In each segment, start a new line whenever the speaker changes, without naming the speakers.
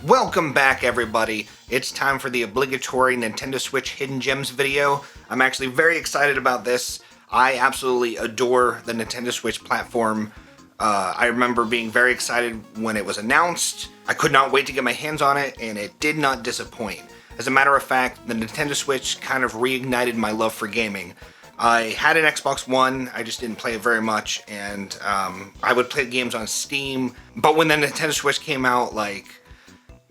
Welcome back, everybody. It's time for the obligatory Nintendo Switch Hidden Gems video. I'm actually very excited about this. I absolutely adore the Nintendo Switch platform. I remember being very excited when it was announced. I could not wait to get my hands on it, and it did not disappoint. As a matter of fact, the Nintendo Switch kind of reignited my love for gaming. I had an Xbox One, I just didn't play it very much, and I would play games on Steam. But when the Nintendo Switch came out,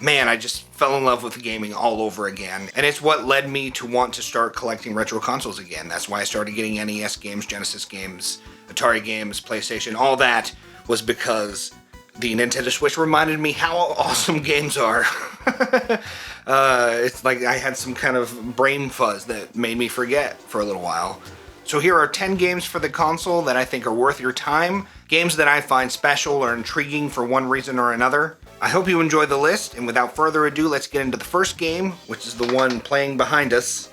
man, I just fell in love with gaming all over again. And it's what led me to want to start collecting retro consoles again. That's why I started getting NES games, Genesis games, Atari games, PlayStation. All that was because the Nintendo Switch reminded me how awesome games are. It's like I had some kind of brain fuzz that made me forget for a little while. So here are 10 games for the console that I think are worth your time. Games that I find special or intriguing for one reason or another. I hope you enjoy the list, and without further ado, let's get into the first game, which is the one playing behind us.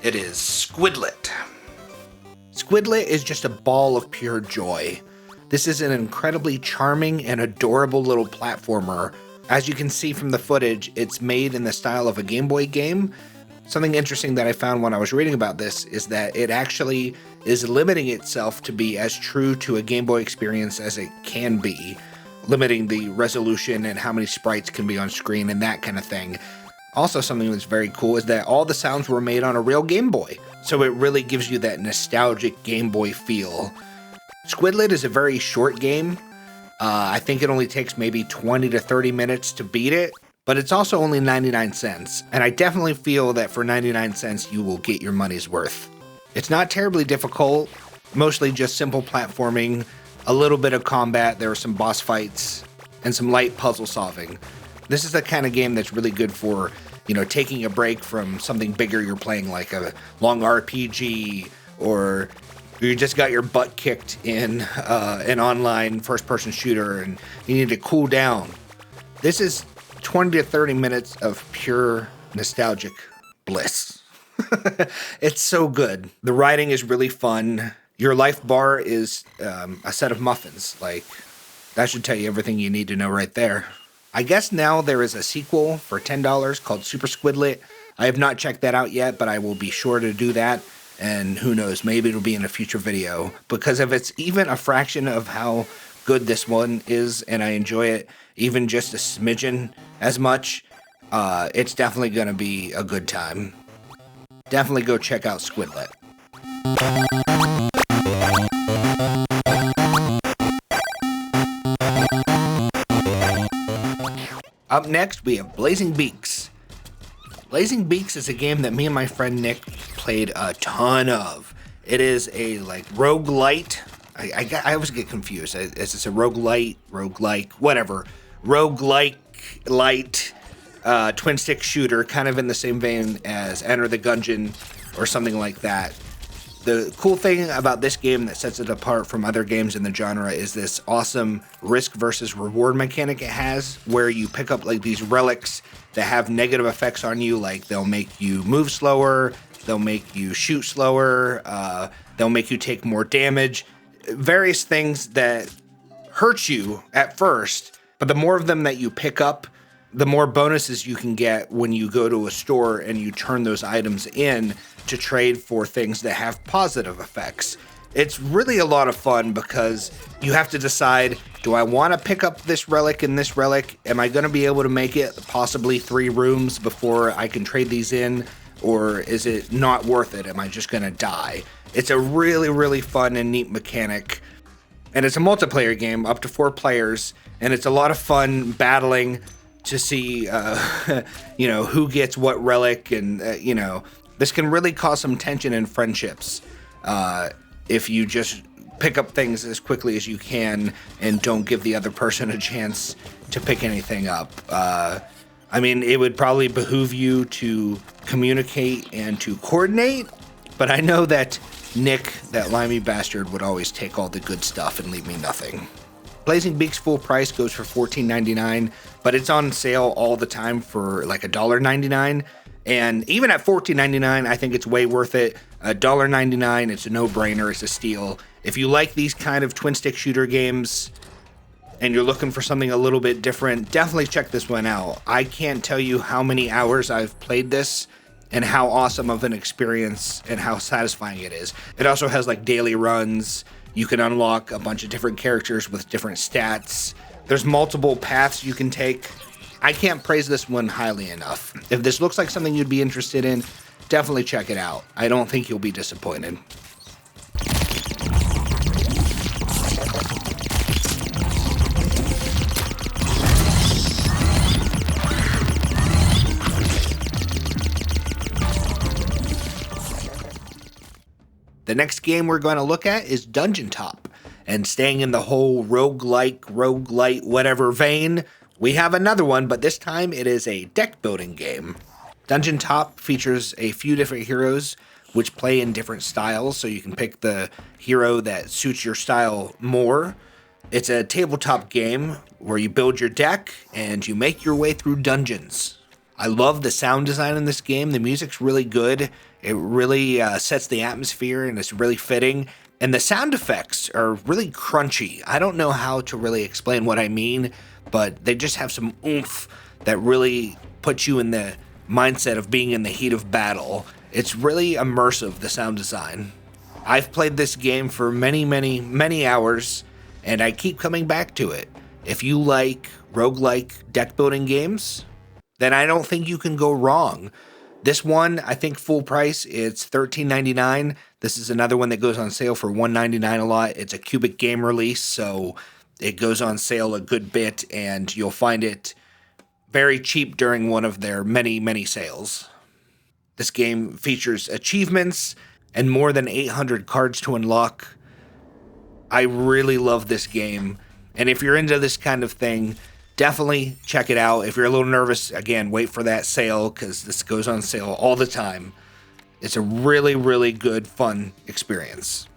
It is Squidlet. Squidlet is just a ball of pure joy. This is an incredibly charming and adorable little platformer. As you can see from the footage, it's made in the style of a Game Boy game. Something interesting that I found when I was reading about this is that it actually is limiting itself to be as true to a Game Boy experience as it can be, limiting the resolution and how many sprites can be on screen and that kind of thing. Also, something that's very cool is that all the sounds were made on a real Game Boy, so it really gives you that nostalgic Game Boy feel. Squidlet is a very short game. I think it only takes maybe 20 to 30 minutes to beat it, but it's also only 99 cents, and I definitely feel that for 99 cents you will get your money's worth. It's not terribly difficult, mostly just simple platforming, a little bit of combat, there are some boss fights, and some light puzzle solving. This is the kind of game that's really good for, taking a break from something bigger you're playing, like a long RPG, or you just got your butt kicked in an online first-person shooter and you need to cool down. This is 20 to 30 minutes of pure nostalgic bliss. It's so good. The writing is really fun. Your life bar is a set of muffins. That should tell you everything you need to know right there. I guess now there is a sequel for $10 called Super Squidlet. I have not checked that out yet, but I will be sure to do that. And who knows, maybe it'll be in a future video. Because if it's even a fraction of how good this one is, and I enjoy it even just a smidgen as much, it's definitely going to be a good time. Definitely go check out Squidlet. Up next, we have Blazing Beaks. Blazing Beaks is a game that me and my friend Nick played a ton of. It is a roguelite. I always get confused. Is this a roguelike, whatever. Roguelike light twin stick shooter, kind of in the same vein as Enter the Gungeon or something like that. The cool thing about this game that sets it apart from other games in the genre is this awesome risk versus reward mechanic it has, where you pick up these relics that have negative effects on you, like they'll make you move slower, they'll make you shoot slower, they'll make you take more damage, various things that hurt you at first, but the more of them that you pick up, the more bonuses you can get when you go to a store and you turn those items in to trade for things that have positive effects. It's really a lot of fun because you have to decide, do I want to pick up this relic and this relic? Am I going to be able to make it possibly 3 rooms before I can trade these in? Or is it not worth it? Am I just going to die? It's a really, really fun and neat mechanic. And it's a multiplayer game, up to 4 players. And it's a lot of fun battling to see, who gets what relic. And, this can really cause some tension in friendships if you just pick up things as quickly as you can and don't give the other person a chance to pick anything up. It would probably behoove you to communicate and to coordinate, but I know that Nick, that limey bastard, would always take all the good stuff and leave me nothing. Blazing Beaks full price goes for $14.99, but it's on sale all the time for $1.99. And even at $14.99, I think it's way worth it. $1.99, it's a no-brainer, it's a steal. If you like these kind of twin-stick shooter games, and you're looking for something a little bit different, definitely check this one out. I can't tell you how many hours I've played this and how awesome of an experience and how satisfying it is. It also has like daily runs. You can unlock a bunch of different characters with different stats. There's multiple paths you can take. I can't praise this one highly enough. If this looks like something you'd be interested in, definitely check it out. I don't think you'll be disappointed. The next game we're going to look at is Dungeon Top. And staying in the whole roguelite, whatever vein, we have another one, but this time it is a deck building game. Dungeon Top features a few different heroes which play in different styles, so you can pick the hero that suits your style more. It's a tabletop game where you build your deck and you make your way through dungeons. I love the sound design in this game. The music's really good. It really sets the atmosphere and it's really fitting. And the sound effects are really crunchy. I don't know how to really explain what I mean, but they just have some oomph that really puts you in the mindset of being in the heat of battle. It's really immersive, the sound design. I've played this game for many hours, and I keep coming back to it. If you like roguelike deck building games, then I don't think you can go wrong. This one, I think full price, it's $13.99. This is another one that goes on sale for $1.99 a lot. It's a Cubic Game release, so it goes on sale a good bit, and you'll find it very cheap during one of their many sales. This game features achievements and more than 800 cards to unlock. I really love this game, and if you're into this kind of thing, definitely check it out. If you're a little nervous, again, wait for that sale because this goes on sale all the time. It's a really good, fun experience.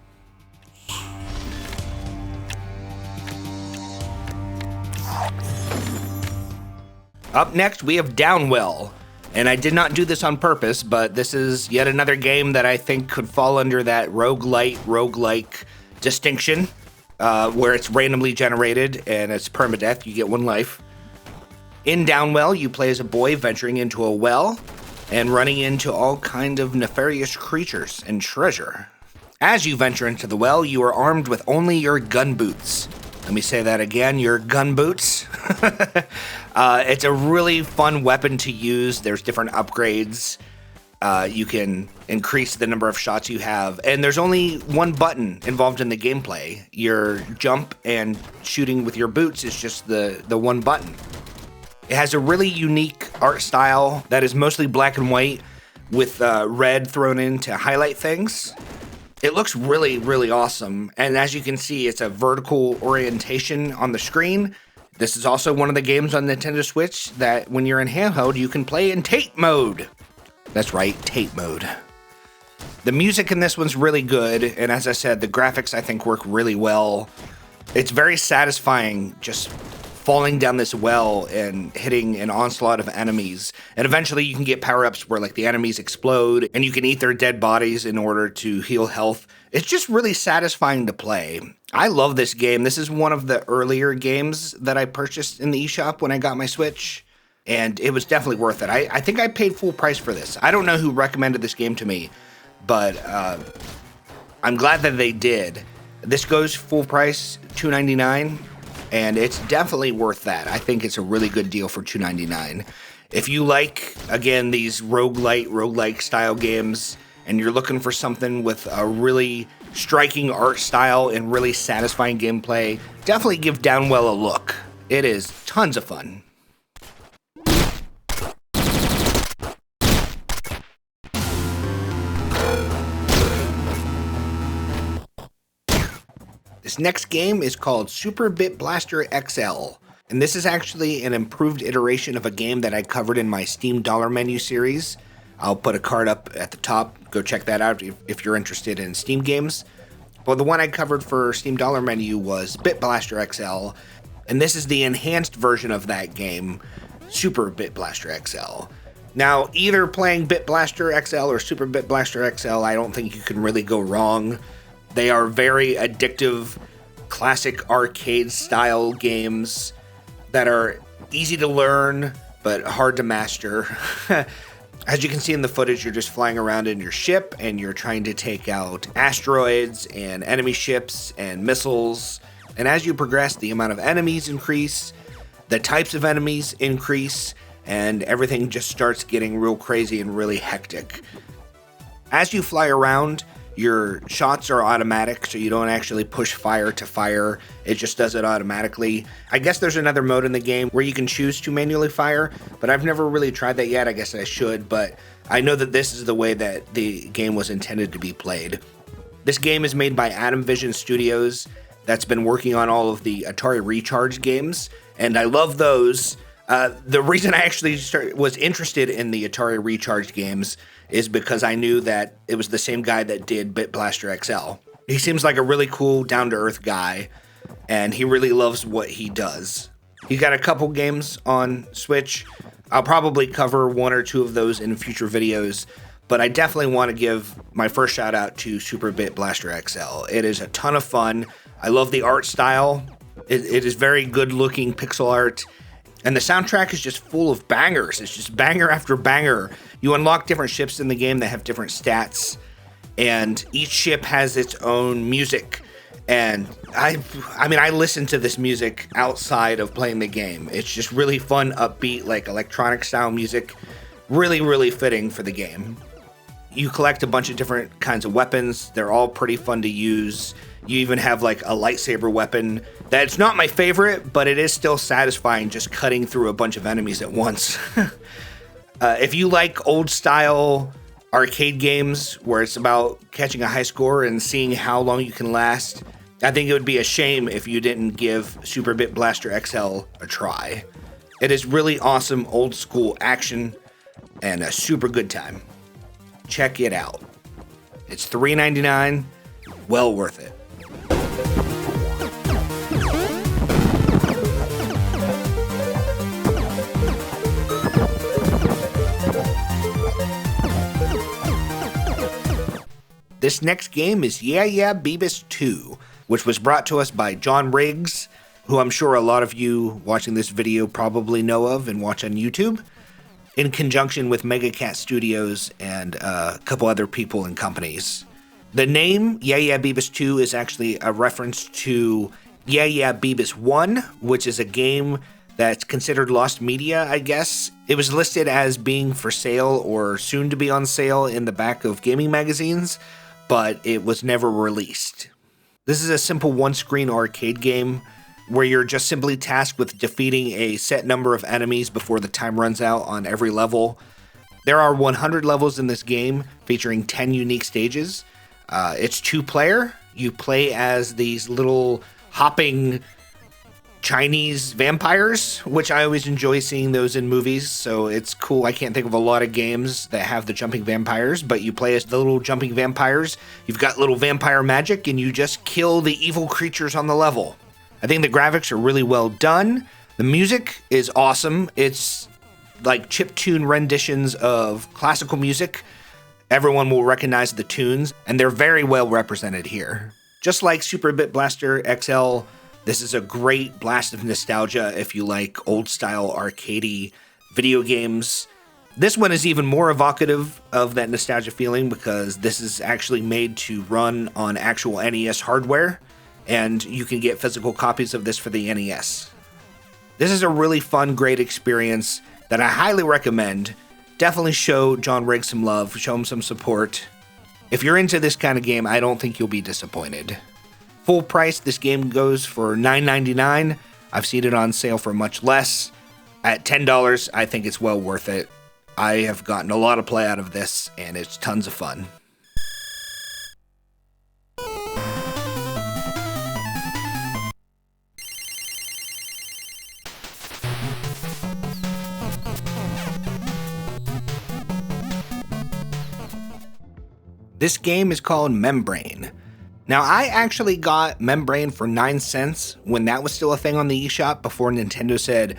Up next, we have Downwell. And I did not do this on purpose, but this is yet another game that I think could fall under that roguelike distinction. Where it's randomly generated and it's permadeath, you get one life. In Downwell, you play as a boy venturing into a well and running into all kind of nefarious creatures and treasure. As you venture into the well, you are armed with only your gun boots. Let me say that again, your gun boots. It's a really fun weapon to use. There's different upgrades. You can increase the number of shots you have, and there's only one button involved in the gameplay. Your jump and shooting with your boots is just the one button. It has a really unique art style that is mostly black and white with red thrown in to highlight things. It looks really awesome, and as you can see, it's a vertical orientation on the screen. This is also one of the games on Nintendo Switch that when you're in handheld, you can play in tape mode. That's right, tape mode. The music in this one's really good, and as I said, the graphics I think work really well. It's very satisfying just falling down this well and hitting an onslaught of enemies. And eventually you can get power-ups where like the enemies explode and you can eat their dead bodies in order to heal health. It's just really satisfying to play. I love this game. This is one of the earlier games that I purchased in the eShop when I got my Switch. And it was definitely worth it. I think I paid full price for this. I don't know who recommended this game to me, but I'm glad that they did. This goes full price, $2.99, and it's definitely worth that. I think it's a really good deal for $2.99. If you like, again, these roguelike style games, and you're looking for something with a really striking art style and really satisfying gameplay, definitely give Downwell a look. It is tons of fun. This next game is called Super Bit Blaster XL, and this is actually an improved iteration of a game that I covered in my Steam Dollar Menu series. I'll put a card up at the top. Go check that out if you're interested in Steam games. Well, the one I covered for Steam Dollar Menu was Bit Blaster XL, and this is the enhanced version of that game, Super Bit Blaster XL. Now, either playing Bit Blaster XL or Super Bit Blaster XL, I don't think you can really go wrong. They are very addictive, classic arcade style games that are easy to learn but hard to master. As you can see in the footage, you're just flying around in your ship and you're trying to take out asteroids and enemy ships and missiles. And as you progress, the amount of enemies increase, the types of enemies increase, and everything just starts getting real crazy and really hectic. As you fly around, your shots are automatic, so you don't actually push fire to fire. It just does it automatically. I guess there's another mode in the game where you can choose to manually fire, but I've never really tried that yet. I guess I should, but I know that this is the way that the game was intended to be played. This game is made by Atom Vision Studios that's been working on all of the Atari Recharge games, and I love those. The reason I actually was interested in the Atari Recharge games is because I knew that it was the same guy that did Bit Blaster XL. He seems like a really cool, down-to-earth guy, and he really loves what he does. He's got a couple games on Switch. I'll probably cover one or two of those in future videos, but I definitely want to give my first shout out to Super Bit Blaster XL. It is a ton of fun. I love the art style. It is very good-looking pixel art. And the soundtrack is just full of bangers. It's just banger after banger. You unlock different ships in the game that have different stats, and each ship has its own music. And I listen to this music outside of playing the game. It's just really fun, upbeat, like electronic style music. Really, really fitting for the game. You collect a bunch of different kinds of weapons. They're all pretty fun to use. You even have like a lightsaber weapon that's not my favorite, but it is still satisfying just cutting through a bunch of enemies at once. If you like old style arcade games where it's about catching a high score and seeing how long you can last, I think it would be a shame if you didn't give Super Bit Blaster XL a try. It is really awesome old school action and a super good time. Check it out. It's $3.99, well worth it. This next game is Yeah Yeah Beavis 2, which was brought to us by John Riggs, who I'm sure a lot of you watching this video probably know of and watch on YouTube, in conjunction with Mega Cat Studios and a couple other people and companies. The name Yeah Yeah Beavis 2 is actually a reference to Yeah Yeah Beavis 1, which is a game that's considered lost media, I guess. It was listed as being for sale or soon to be on sale in the back of gaming magazines, but it was never released. This is a simple one-screen arcade game where you're just simply tasked with defeating a set number of enemies before the time runs out on every level. There are 100 levels in this game, featuring 10 unique stages. It's two-player. You play as these little hopping Chinese vampires, which I always enjoy seeing those in movies, so it's cool. I can't think of a lot of games that have the jumping vampires, but you play as the little jumping vampires. You've got little vampire magic, and you just kill the evil creatures on the level. I think the graphics are really well done. The music is awesome. It's like chiptune renditions of classical music. Everyone will recognize the tunes, and they're very well represented here. Just like Super Bit Blaster XL, this is a great blast of nostalgia if you like old-style arcadey video games. This one is even more evocative of that nostalgia feeling because this is actually made to run on actual NES hardware, and you can get physical copies of this for the NES. This is a really fun, great experience that I highly recommend. Definitely show John Riggs some love, show him some support. If you're into this kind of game, I don't think you'll be disappointed. Full price, this game goes for $9.99. I've seen it on sale for much less. At $10, I think it's well worth it. I have gotten a lot of play out of this, and it's tons of fun. This game is called Membrane. Now, I actually got Membrane for 9 cents when that was still a thing on the eShop before Nintendo said,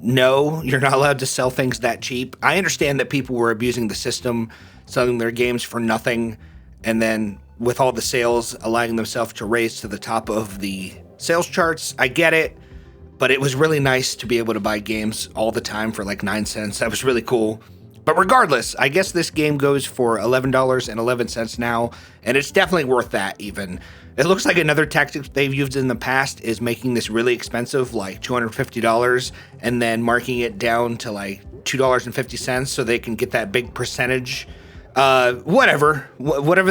no, you're not allowed to sell things that cheap. I understand that people were abusing the system, selling their games for nothing, and then with all the sales allowing themselves to raise to the top of the sales charts. I get it, but it was really nice to be able to buy games all the time for like 9 cents. That was really cool. But regardless, I guess this game goes for $11.11 now, and it's definitely worth that even. It looks like another tactic they've used in the past is making this really expensive, like $250, and then marking it down to like $2.50 so they can get that big percentage. Whatever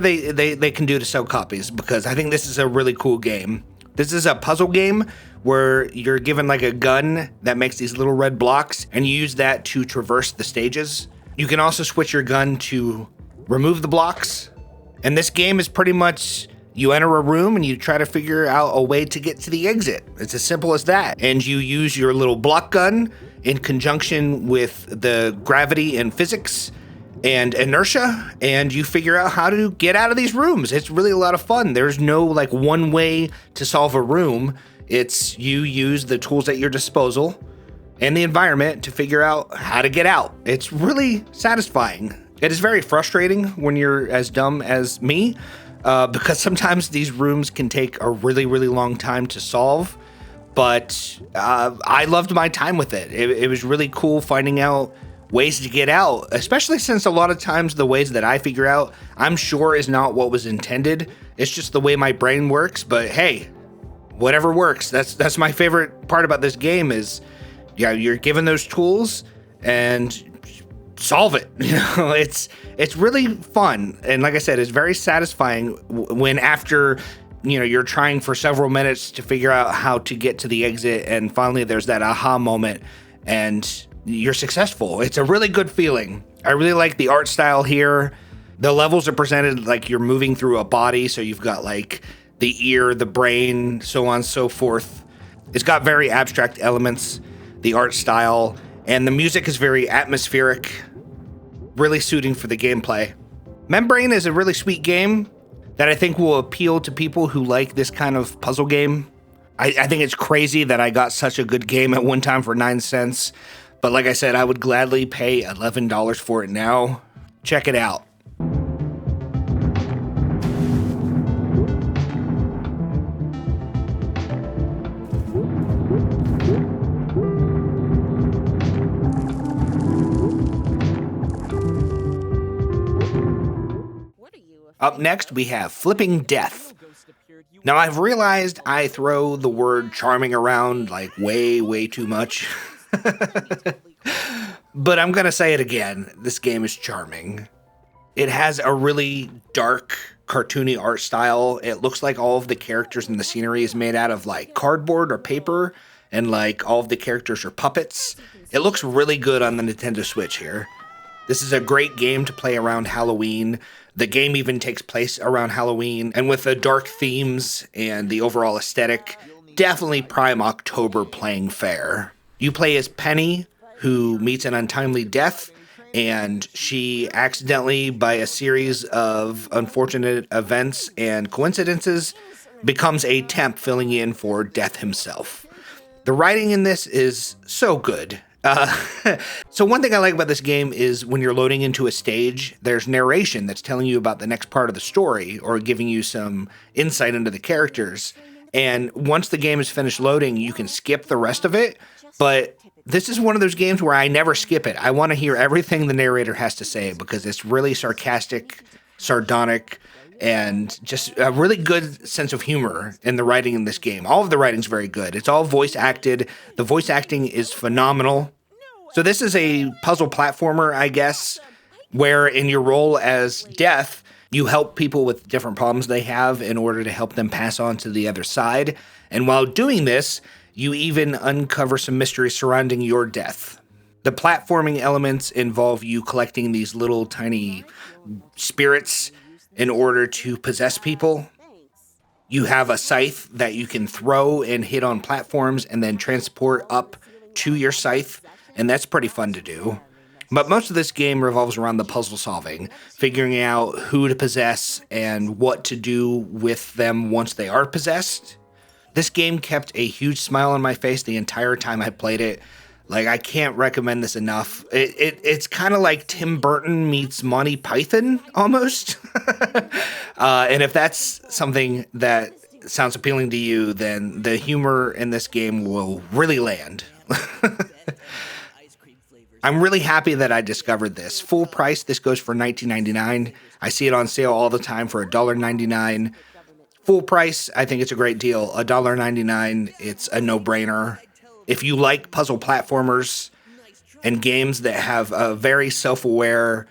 they can do to sell copies, because I think this is a really cool game. This is a puzzle game where you're given like a gun that makes these little red blocks, and you use that to traverse the stages. You can also switch your gun to remove the blocks. And this game is pretty much, you enter a room and you try to figure out a way to get to the exit. It's as simple as that. And you use your little block gun in conjunction with the gravity and physics and inertia, and you figure out how to get out of these rooms. It's really a lot of fun. There's no like one way to solve a room. It's you use the tools at your disposal and the environment to figure out how to get out. It's really satisfying. It is very frustrating when you're as dumb as me, because sometimes these rooms can take a really, really long time to solve. But I loved my time with it. It was really cool finding out ways to get out, especially since a lot of times the ways that I figure out, I'm sure is not what was intended. It's just the way my brain works. But hey, whatever works. That's my favorite part about this game is, yeah, you're given those tools and solve it. You know, it's really fun. And like I said, it's very satisfying when after, you know, you're trying for several minutes to figure out how to get to the exit, and finally there's that aha moment and you're successful. It's a really good feeling. I really like the art style here. The levels are presented like you're moving through a body, so you've got like the ear, the brain, so on and so forth. It's got very abstract elements, the art style, and the music is very atmospheric, really suiting for the gameplay. Membrane is a really sweet game that I think will appeal to people who like this kind of puzzle game. I think it's crazy that I got such a good game at one time for 9 cents, but like I said, I would gladly pay $11 for it now. Check it out. Up next, we have Flipping Death. Now, I've realized I throw the word charming around like way too much. But I'm going to say it again. This game is charming. It has a really dark, cartoony art style. It looks like all of the characters in the scenery is made out of like cardboard or paper, and like all of the characters are puppets. It looks really good on the Nintendo Switch here. This is a great game to play around Halloween. The game even takes place around Halloween, and with the dark themes and the overall aesthetic, definitely prime October playing fare. You play as Penny, who meets an untimely death, and she accidentally, by a series of unfortunate events and coincidences, becomes a temp filling in for Death himself. The writing in this is so good. So one thing I like about this game is when you're loading into a stage, there's narration that's telling you about the next part of the story or giving you some insight into the characters. And once the game is finished loading, you can skip the rest of it. But this is one of those games where I never skip it. I want to hear everything the narrator has to say because it's really sarcastic, sardonic, and just a really good sense of humor in the writing in this game. All of the writing's very good. It's all voice acted. The voice acting is phenomenal. So this is a puzzle platformer, I guess, where in your role as Death, you help people with different problems they have in order to help them pass on to the other side. And while doing this, you even uncover some mystery surrounding your death. The platforming elements involve you collecting these little tiny spirits in order to possess people. You have a scythe that you can throw and hit on platforms and then transport up to your scythe, and that's pretty fun to do. But most of this game revolves around the puzzle solving, figuring out who to possess and what to do with them once they are possessed. This game kept a huge smile on my face the entire time I played it. Like, I can't recommend this enough. It's kind of like Tim Burton meets Monty Python, almost. And if that's something that sounds appealing to you, then the humor in this game will really land. I'm really happy that I discovered this. Full price, this goes for $19.99. I see it on sale all the time for $1.99. Full price, I think it's a great deal. $1.99, it's a no-brainer. If you like puzzle platformers and games that have a very self-aware,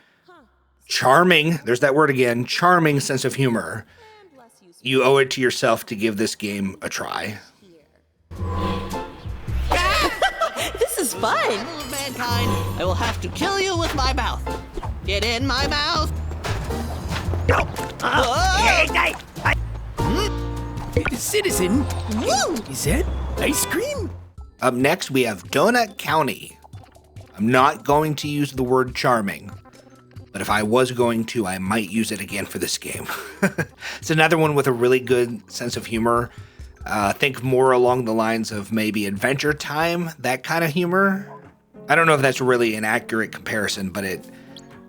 charming, there's that word again, charming sense of humor, you owe it to yourself to give this game a try.
This is fun.
Mankind, I will have to kill you with my mouth. Get in my mouth.
Citizen,
Woo!
is that ice cream?
Up next, we have Donut County. I'm not going to use the word charming, but if I was going to, I might use it again for this game. It's another one with a really good sense of humor. Think more along the lines of maybe Adventure Time, that kind of humor. I don't know if that's really an accurate comparison, but it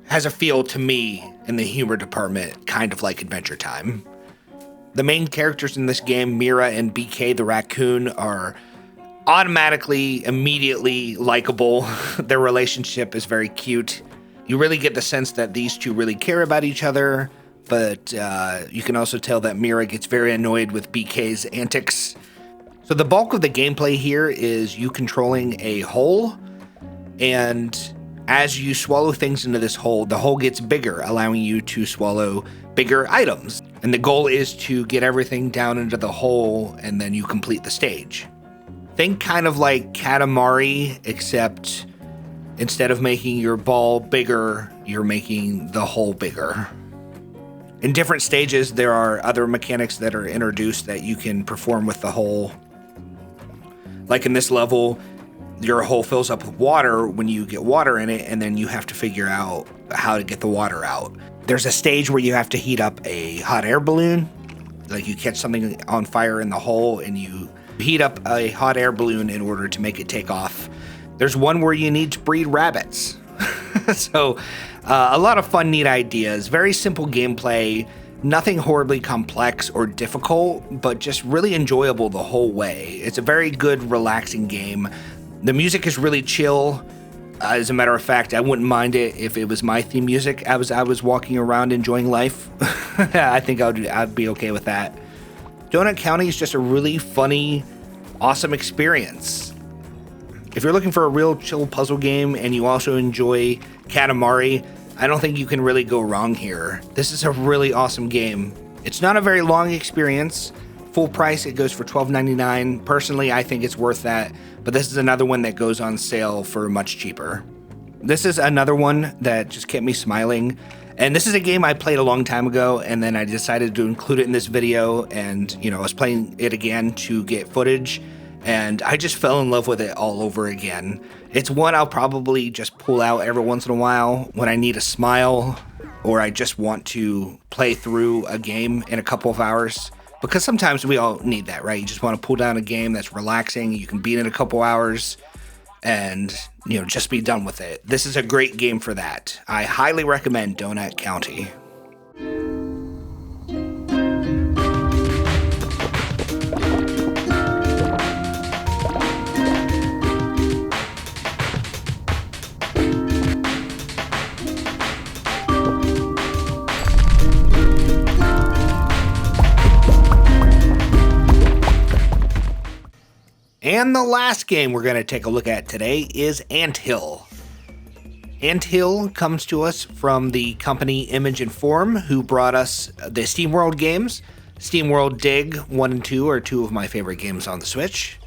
has a feel to me in the humor department, kind of like Adventure Time. The main characters in this game, Mira and BK the raccoon, are automatically, immediately likable. Their relationship is very cute. You really get the sense that these two really care about each other, but you can also tell that Mira gets very annoyed with BK's antics. So the bulk of the gameplay here is you controlling a hole, and as you swallow things into this hole, the hole gets bigger, allowing you to swallow bigger items. And the goal is to get everything down into the hole, and then you complete the stage. Think kind of like Katamari, except instead of making your ball bigger, you're making the hole bigger. In different stages, there are other mechanics that are introduced that you can perform with the hole. Like in this level, your hole fills up with water when you get water in it, and then you have to figure out how to get the water out. There's a stage where you have to heat up a hot air balloon. Like you catch something on fire in the hole and you heat up a hot air balloon in order to make it take off. There's one where you need to breed rabbits. So a lot of fun, neat ideas. Very simple gameplay. Nothing horribly complex or difficult, but just really enjoyable the whole way. It's a very good, relaxing game. The music is really chill. As a matter of fact, I wouldn't mind it if it was my theme music as I was walking around enjoying life. I think I'd be okay with that. Donut County is just a really funny, awesome experience. If you're looking for a real chill puzzle game and you also enjoy Katamari, I don't think you can really go wrong here. This is a really awesome game. It's not a very long experience. Full price, it goes for $12.99. Personally, I think it's worth that, but this is another one that goes on sale for much cheaper. This is another one that just kept me smiling, and this is a game I played a long time ago, and then I decided to include it in this video, and I was playing it again to get footage, and I just fell in love with it all over again. It's one I'll probably just pull out every once in a while when I need a smile, or I just want to play through a game in a couple of hours. Because sometimes we all need that, right? You just want to pull down a game that's relaxing. You can beat it in a couple hours and, just be done with it. This is a great game for that. I highly recommend Donut County. And the last game we're going to take a look at today is Anthill. Anthill comes to us from the company Image and Form, who brought us the SteamWorld games. SteamWorld Dig 1 and 2 are two of my favorite games on the Switch.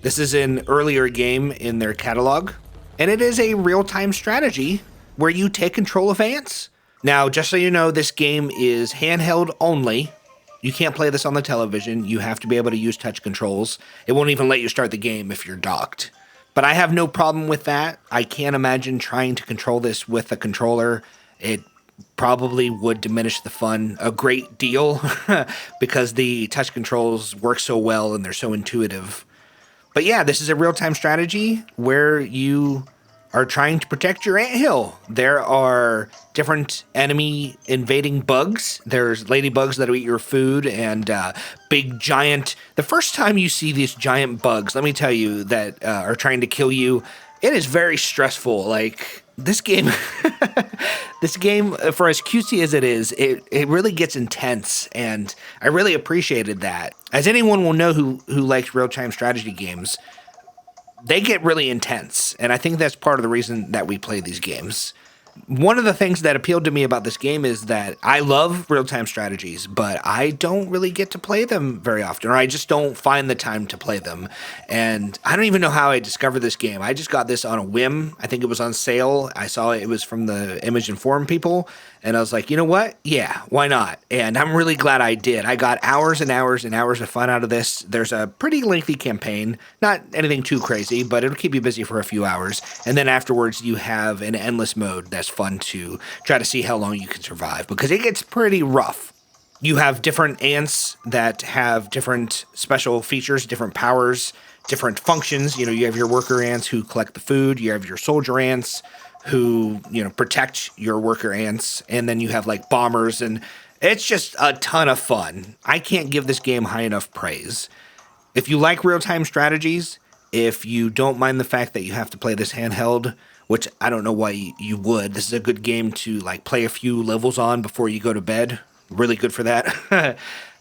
This is an earlier game in their catalog, and it is a real-time strategy where you take control of ants. Now, just so you know, this game is handheld only. You can't play this on the television. You have to be able to use touch controls. It won't even let you start the game if you're docked. But I have no problem with that. I can't imagine trying to control this with a controller. It probably would diminish the fun a great deal because the touch controls work so well and they're so intuitive. But yeah, this is a real-time strategy where you are trying to protect your anthill. There are different enemy invading bugs. There's ladybugs that'll eat your food and big giant... The first time you see these giant bugs, let me tell you, that are trying to kill you, it is very stressful. Like, this game... this game, for as cutesy as it is, it really gets intense, and I really appreciated that. As anyone will know who likes real-time strategy games, they get really intense, and I think that's part of the reason that we play these games. One of the things that appealed to me about this game is that I love real-time strategies, but I don't really get to play them very often, or I just don't find the time to play them. And I don't even know how I discovered this game. I just got this on a whim. I think it was on sale. I saw it was from the Image and Form people, and I was like, you know what? Yeah, why not? And I'm really glad I did. I got hours and hours and hours of fun out of this. There's a pretty lengthy campaign, not anything too crazy, but it'll keep you busy for a few hours. And then afterwards, you have an endless mode that's fun to try to see how long you can survive, because it gets pretty rough. You have different ants that have different special features, different powers, different functions. You know, you have your worker ants who collect the food. You have your soldier ants who, you know, protect your worker ants. And then you have like bombers, and it's just a ton of fun. I can't give this game high enough praise. If you like real-time strategies, if you don't mind the fact that you have to play this handheld, which I don't know why you would. This is a good game to like play a few levels on before you go to bed. Really good for that.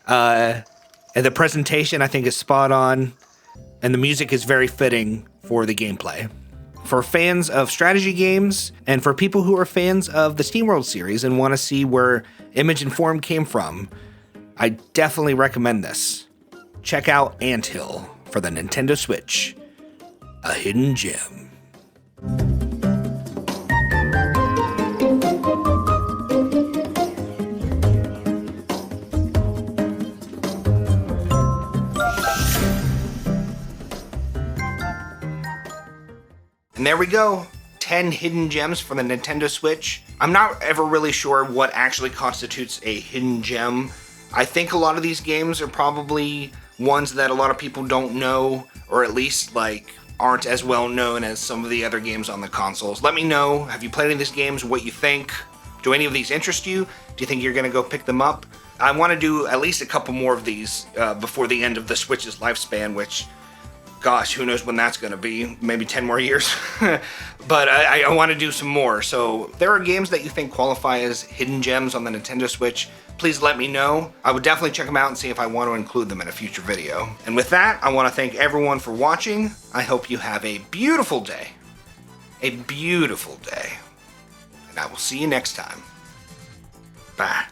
And the presentation, I think, is spot on. And the music is very fitting for the gameplay. For fans of strategy games, and for people who are fans of the SteamWorld series and want to see where Image and Form came from, I definitely recommend this. Check out Anthill for the Nintendo Switch. A hidden gem. And there we go, 10 hidden gems for the Nintendo Switch. I'm not ever really sure what actually constitutes a hidden gem. I think a lot of these games are probably ones that a lot of people don't know, or at least like aren't as well known as some of the other games on the consoles. Let me know, have you played any of these games, what you think? Do any of these interest you? Do you think you're gonna go pick them up? I wanna do at least a couple more of these before the end of the Switch's lifespan, which, gosh, who knows when that's going to be, maybe 10 more years. But I want to do some more. So if there are games that you think qualify as hidden gems on the Nintendo Switch, please let me know. I would definitely check them out and see if I want to include them in a future video. And with that, I want to thank everyone for watching. I hope you have a beautiful day. A beautiful day. And I will see you next time. Bye.